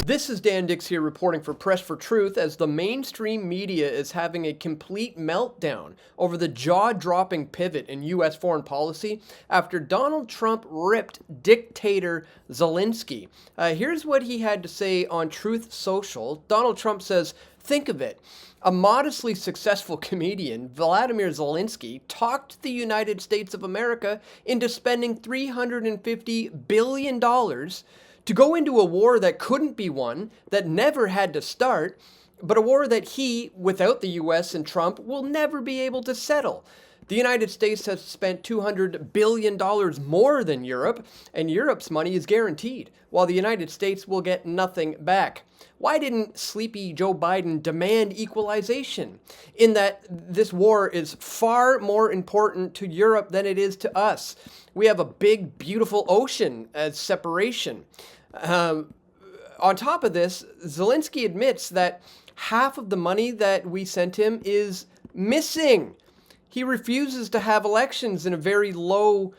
This is Dan Dicks here reporting for Press for Truth as the mainstream media is having a complete meltdown over the jaw-dropping pivot in U.S. foreign policy after Donald Trump ripped Dictator Zelensky. Here's what he had to say on Truth Social. Donald Trump says, think of it. A modestly successful comedian, Vladimir Zelensky, talked the United States of America into spending $350 billion to go into a war that couldn't be won, that never had to start, but a war that he, without the US and Trump, will never be able to settle. The United States has spent $200 billion more than Europe, and Europe's money is guaranteed, while the United States will get nothing back. Why didn't sleepy Joe Biden demand equalization? In that this war is far more important to Europe than it is to us. We have a big, beautiful ocean as separation. On top of this, Zelensky admits that half of the money that we sent him is missing. He refuses to have elections in a very low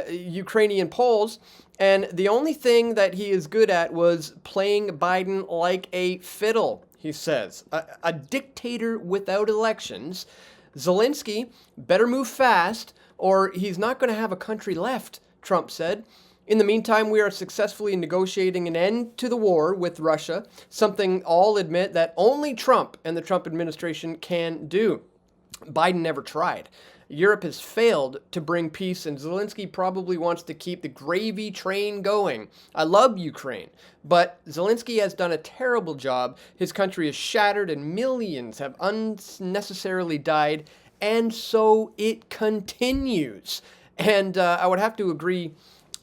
Ukrainian polls, and the only thing that he is good at was playing Biden like a fiddle, he says. A dictator without elections. Zelensky better move fast, or he's not going to have a country left, Trump said. In the meantime, we are successfully negotiating an end to the war with Russia, something all admit that only Trump and the Trump administration can do. Biden never tried. Europe has failed to bring peace, and Zelensky probably wants to keep the gravy train going. I love Ukraine, but Zelensky has done a terrible job. His country is shattered, and millions have unnecessarily died, and so it continues. And I would have to agree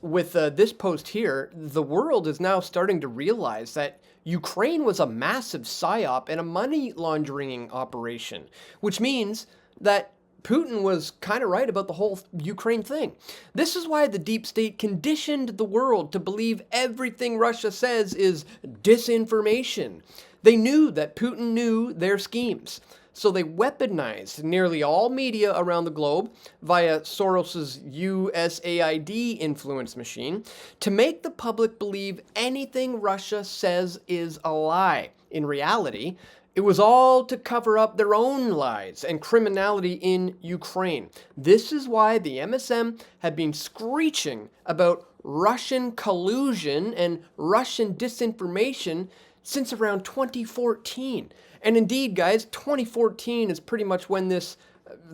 with this post here. The world is now starting to realize that Ukraine was a massive psyop and a money laundering operation, which means that Putin was kind of right about the whole Ukraine thing. This is why the deep state conditioned the world to believe everything Russia says is disinformation. They knew that Putin knew their schemes. So they weaponized nearly all media around the globe via Soros's USAID influence machine to make the public believe anything Russia says is a lie. In reality, it was all to cover up their own lies and criminality in Ukraine. This is why the MSM had been screeching about Russian collusion and Russian disinformation since around 2014. And indeed, guys, 2014 is pretty much when this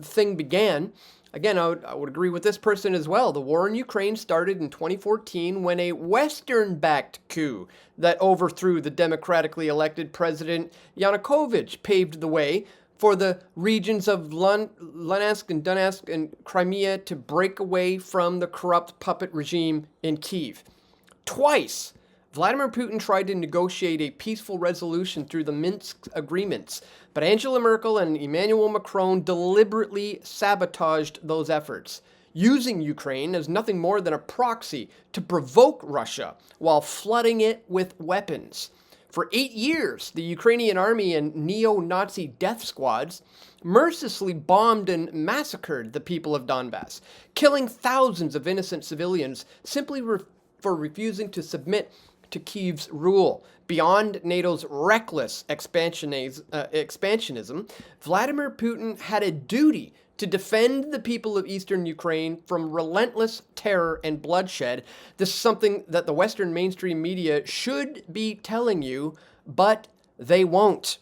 thing began. Again, I would agree with this person as well. The war in Ukraine started in 2014 when a Western-backed coup that overthrew the democratically elected President Yanukovych paved the way for the regions of Luhansk and Donetsk and Crimea to break away from the corrupt puppet regime in Kyiv. Twice, Vladimir Putin tried to negotiate a peaceful resolution through the Minsk agreements, but Angela Merkel and Emmanuel Macron deliberately sabotaged those efforts, using Ukraine as nothing more than a proxy to provoke Russia while flooding it with weapons. For 8 years, the Ukrainian army and neo-Nazi death squads mercilessly bombed and massacred the people of Donbass, killing thousands of innocent civilians simply for refusing to submit to Kyiv's rule. Beyond NATO's reckless expansionism, Vladimir Putin had a duty to defend the people of eastern Ukraine from relentless terror and bloodshed. This is something that the Western mainstream media should be telling you, but they won't.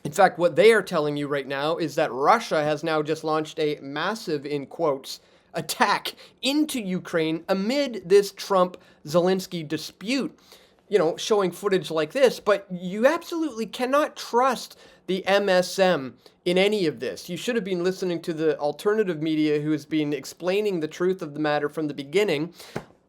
In fact, what they are telling you right now is that Russia has now just launched a massive, in quotes, attack into Ukraine amid this Trump-Zelensky dispute. You know, showing footage like this, but you absolutely cannot trust the MSM in any of this. You should have been listening to the alternative media who has been explaining the truth of the matter from the beginning,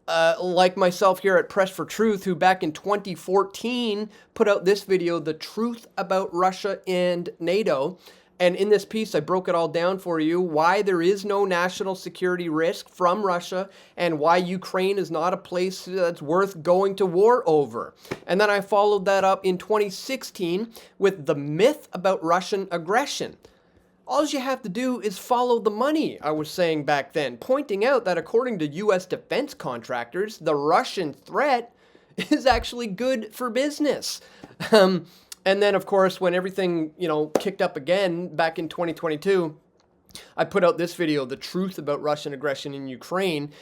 like myself here at Press for Truth, who back in 2014 put out this video, The Truth About Russia and NATO. And in this piece, I broke it all down for you, why there is no national security risk from Russia and why Ukraine is not a place that's worth going to war over. And then I followed that up in 2016 with the myth about Russian aggression. All you have to do is follow the money, I was saying back then, pointing out that according to U.S. defense contractors, the Russian threat is actually good for business. And then, of course, when everything, kicked up again back in 2022, I put out this video, The Truth About Russian Aggression in Ukraine,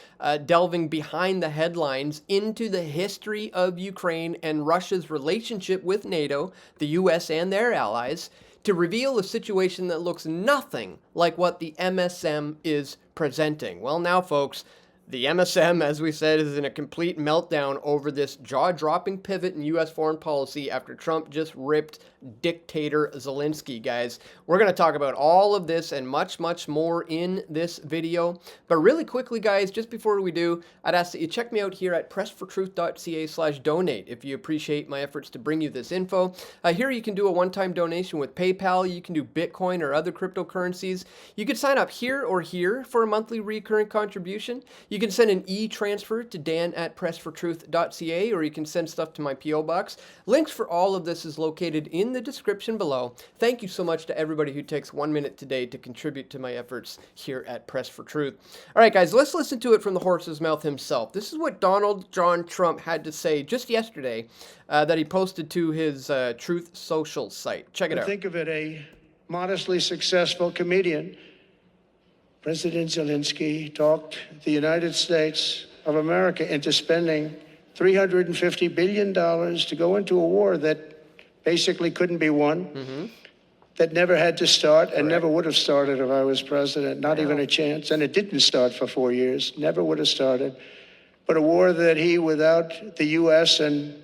delving behind the headlines into the history of Ukraine and Russia's relationship with NATO, the US, and their allies, to reveal a situation that looks nothing like what the MSM is presenting. Well, now, folks, the MSM, as we said, is in a complete meltdown over this jaw-dropping pivot in U.S. foreign policy after Trump just ripped Dictator Zelensky, guys. We're going to talk about all of this and much, much more in this video. But really quickly, guys, just before we do, I'd ask that you check me out here at pressfortruth.ca/donate if you appreciate my efforts to bring you this info. Here you can do a one-time donation with PayPal. You can do Bitcoin or other cryptocurrencies. You can sign up here or here for a monthly recurring contribution. You can send an e-transfer to dan@pressfortruth.ca, or you can send stuff to my P.O. box. Links for all of this is located in the description below. Thank you so much to everybody who takes 1 minute today to contribute to my efforts here at Press for Truth. All right, guys, let's listen to it from the horse's mouth himself. This is what Donald John Trump had to say just yesterday that he posted to his Truth Social site. Check it out. Think of it, a modestly successful comedian. President Zelensky talked the United States of America into spending $350 billion to go into a war that basically couldn't be won, that never had to start and never would have started if I was president, not even a chance. And it didn't start for 4 years, never would have started. But a war that he, without the U.S. and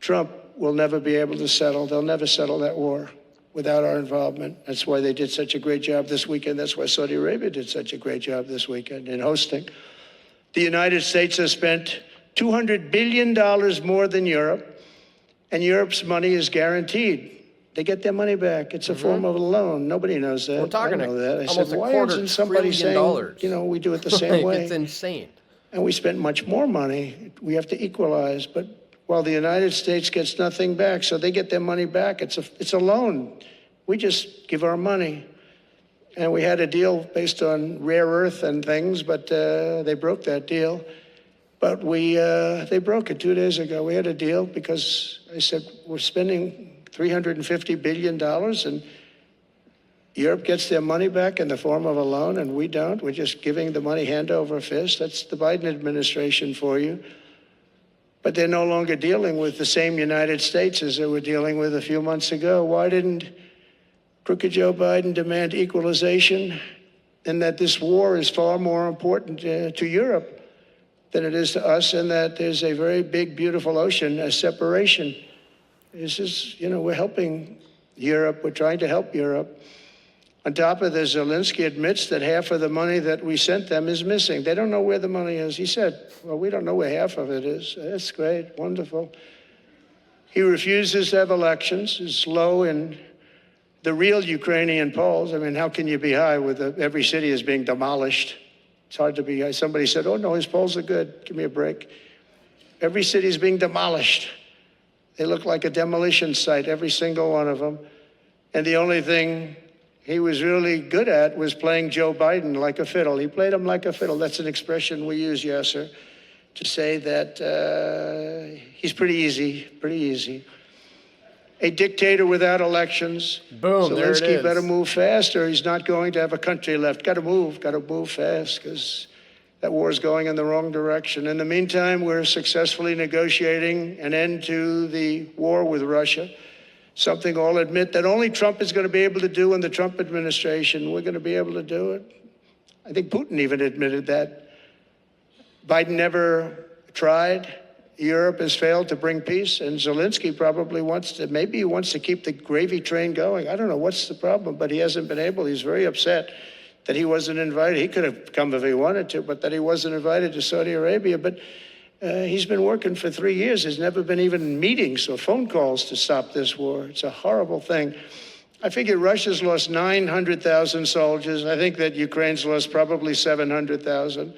Trump, will never be able to settle. They'll never settle that war without our involvement. That's why they did such a great job this weekend. That's why Saudi Arabia did such a great job this weekend in hosting. The United States has spent $200 billion more than Europe, and Europe's money is guaranteed. They get their money back. It's a form of a loan. Nobody knows that. We're talking I know that. I almost said, a why quarter isn't somebody saying, dollars. We do it the same way? It's insane. And we spent much more money. We have to equalize. But while the United States gets nothing back, so they get their money back. It's a loan. We just give our money. And we had a deal based on rare earth and things, but they broke that deal. But they broke it 2 days ago. We had a deal because I said, we're spending $350 billion and Europe gets their money back in the form of a loan and we don't. We're just giving the money hand over fist. That's the Biden administration for you. But they're no longer dealing with the same United States as they were dealing with a few months ago. Why didn't crooked Joe Biden demand equalization, and that this war is far more important to Europe than it is to us, and that there's a very big, beautiful ocean, a separation? This is, we're helping Europe. We're trying to help Europe. On top of this, Zelensky admits that half of the money that we sent them is missing. They don't know where the money is. He said, well, we don't know where half of it is. That's great, wonderful. He refuses to have elections, is low in the real Ukrainian polls. I mean, how can you be high with every city is being demolished? It's hard to be high. Somebody said, oh, no, his polls are good. Give me a break. Every city is being demolished. They look like a demolition site, every single one of them. And the only thing he was really good at was playing Joe Biden like a fiddle. He played him like a fiddle. That's an expression we use, Yasser, to say that he's pretty easy. A dictator without elections. Boom, there it Zelensky is. better move fast or he's not going to have a country left. Got to move fast because that war is going in the wrong direction. In the meantime, we're successfully negotiating an end to the war with Russia, something I'll admit that only Trump is going to be able to do in the Trump administration. We're going to be able to do it. I think Putin even admitted that. Biden never tried. Europe has failed to bring peace, and Zelensky probably wants to keep the gravy train going. I don't know what's the problem, but he hasn't been able. He's very upset that he wasn't invited. He could have come if he wanted to, but that he wasn't invited to Saudi Arabia. But he's been working for 3 years. There's never been even meetings or phone calls to stop this war. It's a horrible thing. I figure Russia's lost 900,000 soldiers. I think that Ukraine's lost probably 700,000.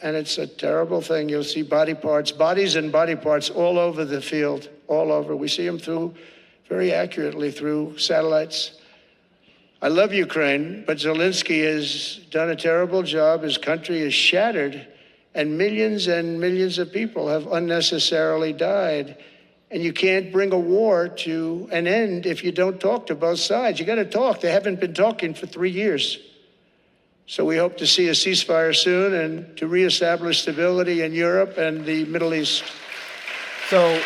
And it's a terrible thing. You'll see bodies and body parts all over the field, all over. We see them very accurately through satellites. I love Ukraine, but Zelensky has done a terrible job. His country is shattered, and millions of people have unnecessarily died. And you can't bring a war to an end if you don't talk to both sides. You got to talk. They haven't been talking for 3 years. So we hope to see a ceasefire soon and to reestablish stability in Europe and the Middle East. So,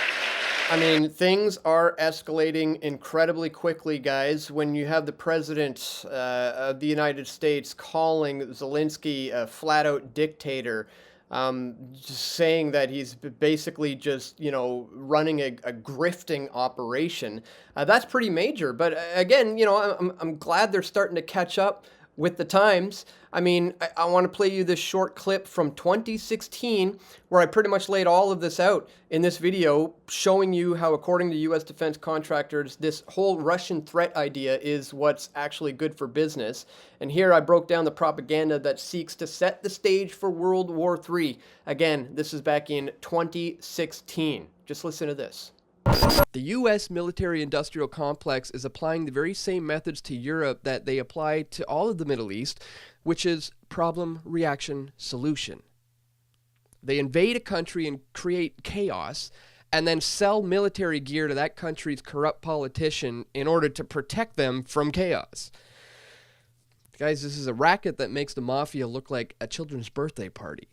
I mean, things are escalating incredibly quickly, guys. When you have the president of the United States calling Zelensky a flat-out dictator, just saying that he's basically just, running a grifting operation, that's pretty major. But again, I'm glad they're starting to catch up with the times. I mean, I want to play you this short clip from 2016 where I pretty much laid all of this out in this video, showing you how, according to U.S. defense contractors, this whole Russian threat idea is what's actually good for business. And here I broke down the propaganda that seeks to set the stage for World War III. Again, this is back in 2016. Just listen to this. The U.S. military-industrial complex is applying the very same methods to Europe that they apply to all of the Middle East, which is problem, reaction, solution. They invade a country and create chaos, and then sell military gear to that country's corrupt politician in order to protect them from chaos. Guys, this is a racket that makes the mafia look like a children's birthday party.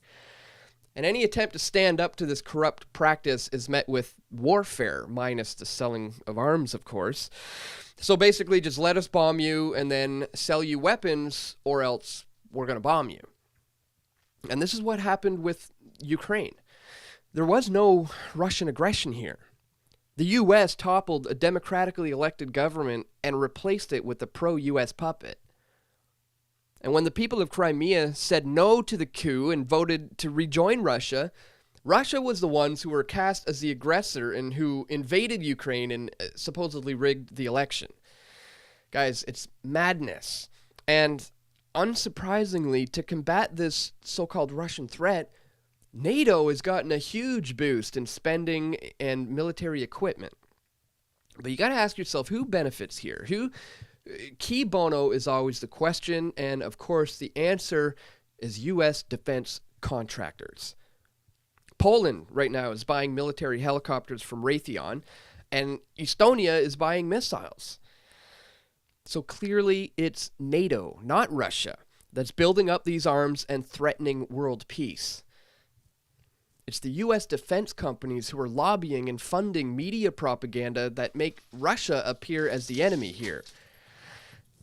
And any attempt to stand up to this corrupt practice is met with warfare, minus the selling of arms, of course. So basically, just let us bomb you and then sell you weapons, or else we're going to bomb you. And this is what happened with Ukraine. There was no Russian aggression here. The U.S. toppled a democratically elected government and replaced it with a pro-U.S. puppet. And when the people of Crimea said no to the coup and voted to rejoin Russia, Russia was the ones who were cast as the aggressor and who invaded Ukraine and supposedly rigged the election. Guys, it's madness. And unsurprisingly, to combat this so-called Russian threat, NATO has gotten a huge boost in spending and military equipment. But you got to ask yourself, who benefits here? Key bono is always the question, and of course the answer is U.S. defense contractors. Poland right now is buying military helicopters from Raytheon, and Estonia is buying missiles. So clearly it's NATO, not Russia, that's building up these arms and threatening world peace. It's the U.S. defense companies who are lobbying and funding media propaganda that make Russia appear as the enemy here.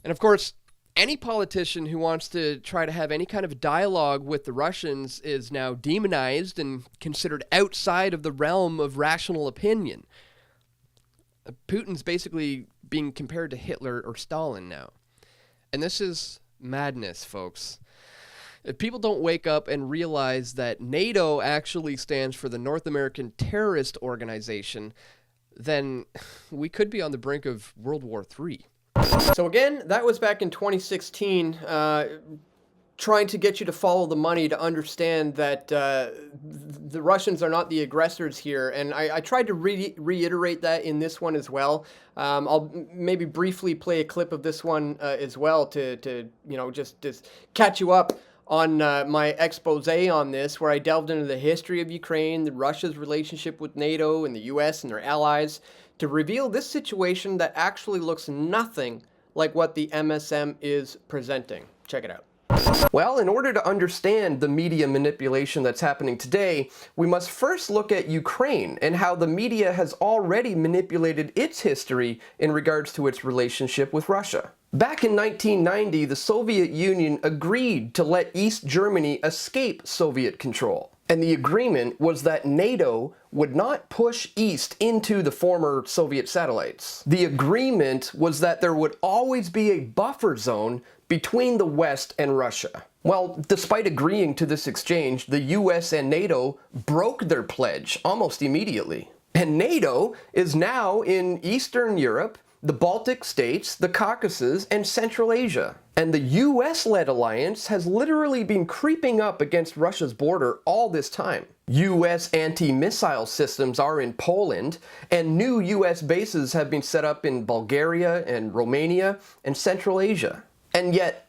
And of course, any politician who wants to try to have any kind of dialogue with the Russians is now demonized and considered outside of the realm of rational opinion. Putin's basically being compared to Hitler or Stalin now. And this is madness, folks. If people don't wake up and realize that NATO actually stands for the North American Terrorist Organization, then we could be on the brink of World War III. So again, that was back in 2016, trying to get you to follow the money to understand that the Russians are not the aggressors here. And I tried to reiterate that in this one as well. I'll maybe briefly play a clip of this one as well to just catch you up on my expose on this, where I delved into the history of Ukraine, Russia's relationship with NATO and the US and their allies, to reveal this situation that actually looks nothing like what the MSM is presenting. Check it out. Well, in order to understand the media manipulation that's happening today, we must first look at Ukraine and how the media has already manipulated its history in regards to its relationship with Russia. Back in 1990, the Soviet Union agreed to let East Germany escape Soviet control. And the agreement was that NATO would not push east into the former Soviet satellites. The agreement was that there would always be a buffer zone between the West and Russia. Well, despite agreeing to this exchange, the US and NATO broke their pledge almost immediately. And NATO is now in Eastern Europe, the Baltic states, the Caucasus, and Central Asia. And the US-led alliance has literally been creeping up against Russia's border all this time. US anti-missile systems are in Poland, and new US bases have been set up in Bulgaria and Romania and Central Asia. And yet,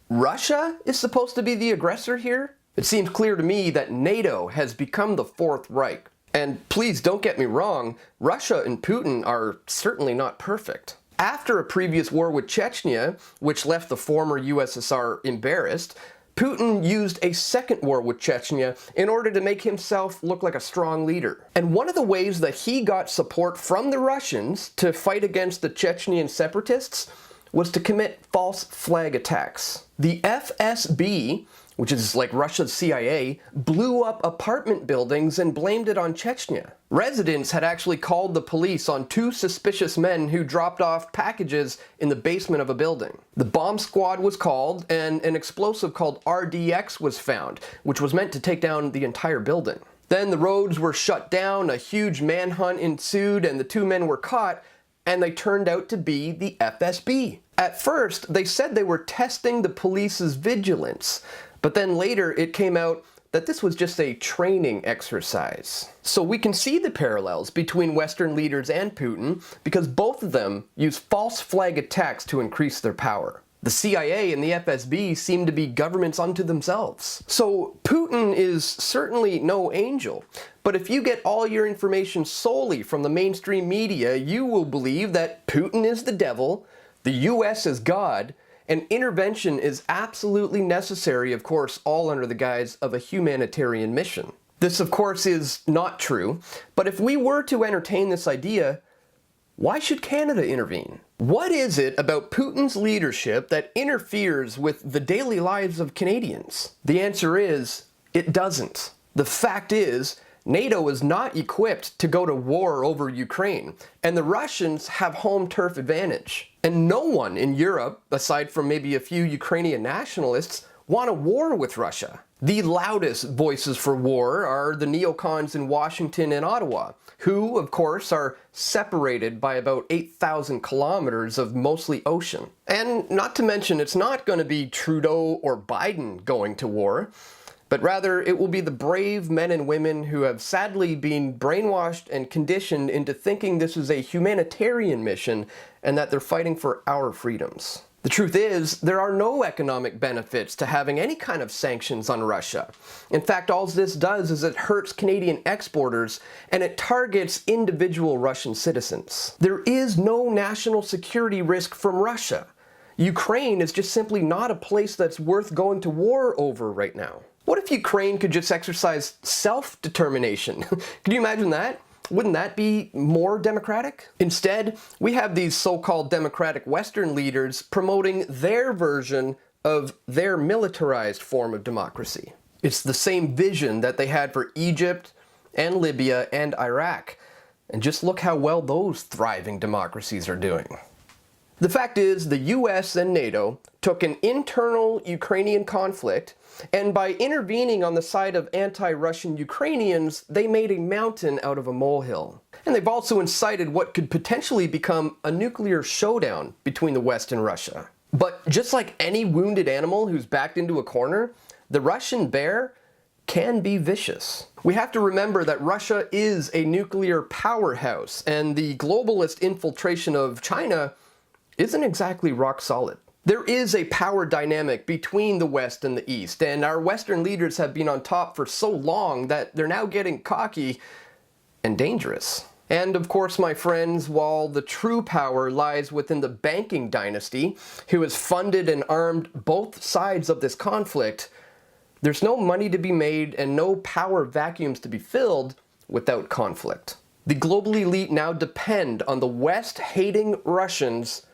Russia is supposed to be the aggressor here? It seems clear to me that NATO has become the Fourth Reich. And please don't get me wrong, Russia and Putin are certainly not perfect. After a previous war with Chechnya, which left the former USSR embarrassed, Putin used a second war with Chechnya in order to make himself look like a strong leader. And one of the ways that he got support from the Russians to fight against the Chechnyan separatists was to commit false flag attacks. The FSB, which is like Russia's CIA, blew up apartment buildings and blamed it on Chechnya. Residents had actually called the police on 2 suspicious men who dropped off packages in the basement of a building. The bomb squad was called, and an explosive called RDX was found, which was meant to take down the entire building. Then the roads were shut down, a huge manhunt ensued, and the 2 men were caught, and they turned out to be the FSB. At first, they said they were testing the police's vigilance, but then later it came out that this was just a training exercise. So we can see the parallels between Western leaders and Putin because both of them use false flag attacks to increase their power. The CIA and the FSB seem to be governments unto themselves. So Putin is certainly no angel, but if you get all your information solely from the mainstream media, you will believe that Putin is the devil, the US is God, and intervention is absolutely necessary, of course, all under the guise of a humanitarian mission. This, of course, is not true, but if we were to entertain this idea, why should Canada intervene? What is it about Putin's leadership that interferes with the daily lives of Canadians? The answer is, it doesn't. The fact is, NATO is not equipped to go to war over Ukraine, and the Russians have home turf advantage. And no one in Europe, aside from maybe a few Ukrainian nationalists, want a war with Russia. The loudest voices for war are the neocons in Washington and Ottawa, who, of course, are separated by about 8,000 kilometers of mostly ocean. And not to mention, it's not going to be Trudeau or Biden going to war, but rather it will be the brave men and women who have sadly been brainwashed and conditioned into thinking this is a humanitarian mission and that they're fighting for our freedoms. The truth is, there are no economic benefits to having any kind of sanctions on Russia. In fact, all this does is it hurts Canadian exporters and it targets individual Russian citizens. There is no national security risk from Russia. Ukraine is just simply not a place that's worth going to war over right now. What if Ukraine could just exercise self-determination? Can you imagine that? Wouldn't that be more democratic? Instead, we have these so-called democratic Western leaders promoting their version of their militarized form of democracy. It's the same vision that they had for Egypt and Libya and Iraq. And just look how well those thriving democracies are doing. The fact is, the US and NATO took an internal Ukrainian conflict, and by intervening on the side of anti-Russian Ukrainians, they made a mountain out of a molehill. And they've also incited what could potentially become a nuclear showdown between the West and Russia. But just like any wounded animal who's backed into a corner, the Russian bear can be vicious. We have to remember that Russia is a nuclear powerhouse, and the globalist infiltration of China isn't exactly rock solid. There is a power dynamic between the West and the East, and our Western leaders have been on top for so long that they're now getting cocky and dangerous. And of course, my friends, while the true power lies within the banking dynasty, who has funded and armed both sides of this conflict, there's no money to be made and no power vacuums to be filled without conflict. The global elite now depend on the West hating Russians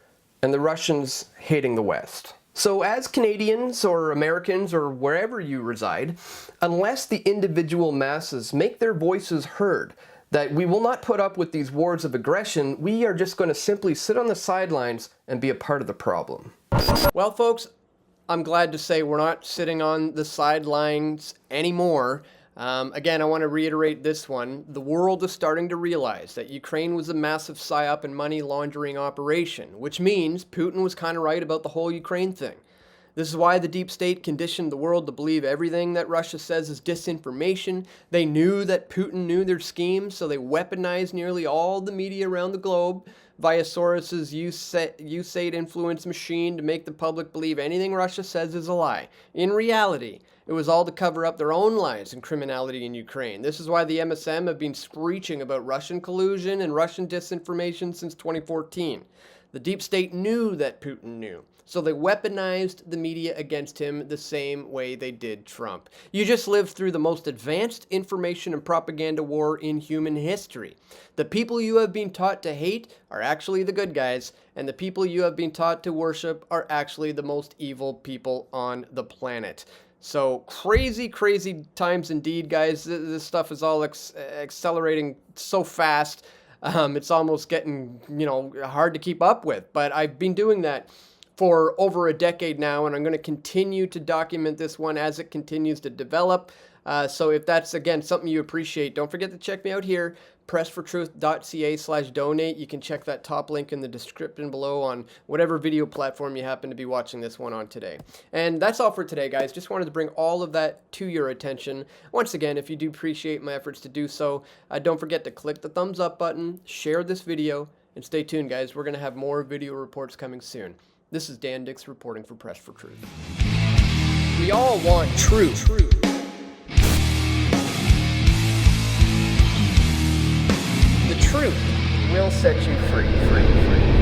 and the Russians hating the West. So as Canadians or Americans or wherever you reside, unless the individual masses make their voices heard, that we will not put up with these wars of aggression, we are just going to simply sit on the sidelines and be a part of the problem. Well, folks, I'm glad to say we're not sitting on the sidelines anymore. Again, I want to reiterate this one. The world is starting to realize that Ukraine was a massive psyop and money laundering operation, which means Putin was kind of right about the whole Ukraine thing. This is why the deep state conditioned the world to believe everything that Russia says is disinformation. They knew that Putin knew their schemes, so they weaponized nearly all the media around the globe via Soros's USAID influence machine to make the public believe anything Russia says is a lie. In reality, it was all to cover up their own lies and criminality in Ukraine. This is why the MSM have been screeching about Russian collusion and Russian disinformation since 2014. The deep state knew that Putin knew, so they weaponized the media against him the same way they did Trump. You just lived through the most advanced information and propaganda war in human history. The people you have been taught to hate are actually the good guys, and the people you have been taught to worship are actually the most evil people on the planet. So crazy, crazy times indeed, guys. This stuff is all accelerating so fast. It's almost getting, hard to keep up with. But I've been doing that for over a decade now, and I'm going to continue to document this one as it continues to develop. So if that's, again, something you appreciate, don't forget to check me out here, pressfortruth.ca/donate. You can check that top link in the description below on whatever video platform you happen to be watching this one on today. And that's all for today, guys. Just wanted to bring all of that to your attention. Once again, if you do appreciate my efforts to do so, don't forget to click the thumbs up button, share this video, and stay tuned, guys. We're going to have more video reports coming soon. This is Dan Dicks reporting for Press for Truth. We all want truth. The truth will set you free.